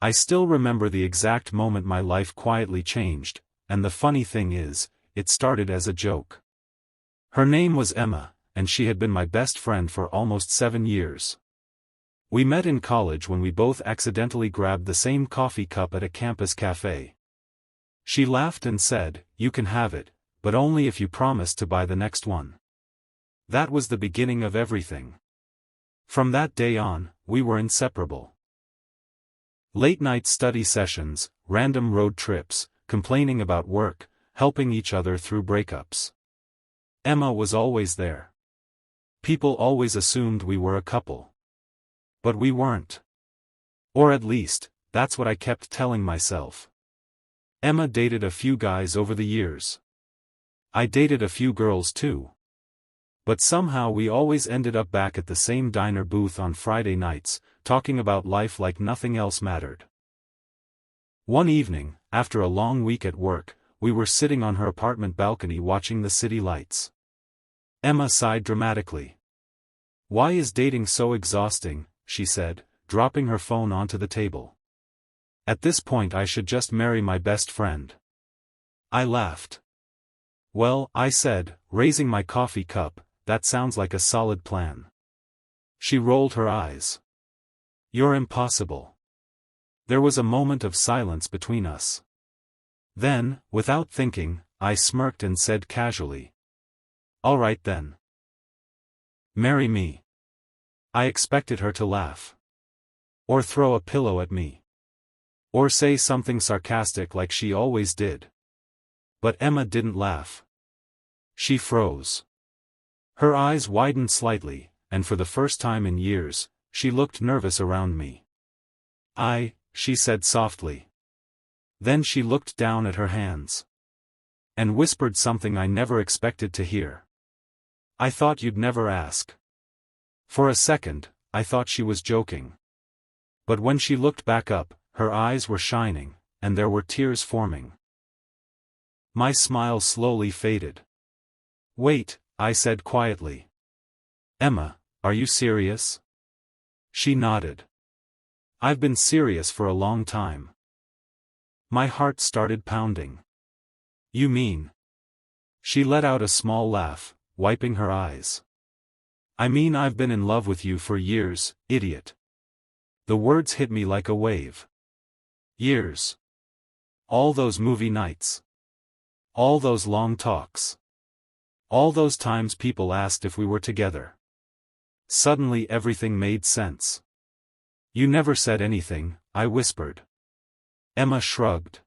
I still remember the exact moment my life quietly changed, and the funny thing is, it started as a joke. Her name was Emma, and she had been my best friend for almost 7 years. We met in college when we both accidentally grabbed the same coffee cup at a campus cafe. She laughed and said, "You can have it, but only if you promise to buy the next one." That was the beginning of everything. From that day on, we were inseparable. Late-night study sessions, random road trips, complaining about work, helping each other through breakups. Emma was always there. People always assumed we were a couple. But we weren't. Or at least, that's what I kept telling myself. Emma dated a few guys over the years. I dated a few girls too. But somehow we always ended up back at the same diner booth on Friday nights, talking about life like nothing else mattered. One evening, after a long week at work, we were sitting on her apartment balcony watching the city lights. Emma sighed dramatically. "Why is dating so exhausting?" she said, dropping her phone onto the table. "At this point I should just marry my best friend." I laughed. "Well," I said, raising my coffee cup, "that sounds like a solid plan." She rolled her eyes. "You're impossible." There was a moment of silence between us. Then, without thinking, I smirked and said casually, "All right then. Marry me." I expected her to laugh. Or throw a pillow at me. Or say something sarcastic like she always did. But Emma didn't laugh. She froze. Her eyes widened slightly, and for the first time in years, she looked nervous around me. She said softly. Then she looked down at her hands. And whispered something I never expected to hear. "I thought you'd never ask." For a second, I thought she was joking. But when she looked back up, her eyes were shining, and there were tears forming. My smile slowly faded. "Wait," I said quietly. "Emma, are you serious?" She nodded. "I've been serious for a long time." My heart started pounding. "You mean?" She let out a small laugh, wiping her eyes. "I mean I've been in love with you for years, idiot." The words hit me like a wave. Years. All those movie nights. All those long talks. All those times people asked if we were together. Suddenly everything made sense. "You never said anything," I whispered. Emma shrugged.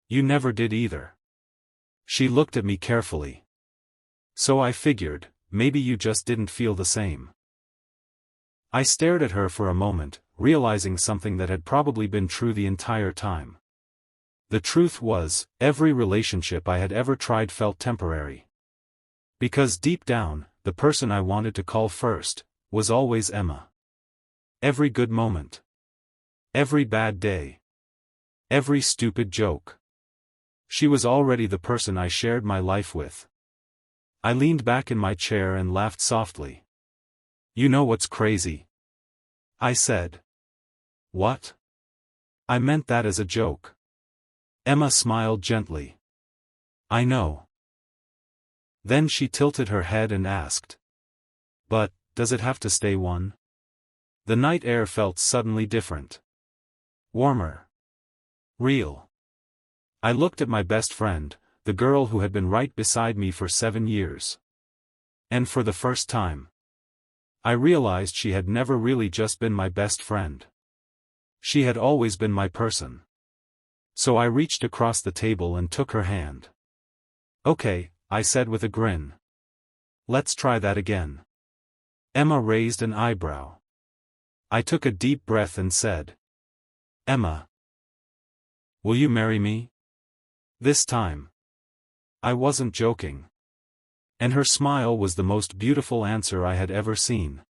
"You never did either." She looked at me carefully. "So I figured, maybe you just didn't feel the same." I stared at her for a moment, realizing something that had probably been true the entire time. The truth was, every relationship I had ever tried felt temporary. Because deep down, the person I wanted to call first, was always Emma. Every good moment. Every bad day. Every stupid joke. She was already the person I shared my life with. I leaned back in my chair and laughed softly. "You know what's crazy?" I said. "What?" "I meant that as a joke." Emma smiled gently. "I know." Then she tilted her head and asked, "But, does it have to stay one?" The night air felt suddenly different. Warmer. Real. I looked at my best friend, the girl who had been right beside me for 7 years. And for the first time, I realized she had never really just been my best friend. She had always been my person. So I reached across the table and took her hand. "Okay," I said with a grin. "Let's try that again." Emma raised an eyebrow. I took a deep breath and said, "Emma, will you marry me?" This time. I wasn't joking. And her smile was the most beautiful answer I had ever seen.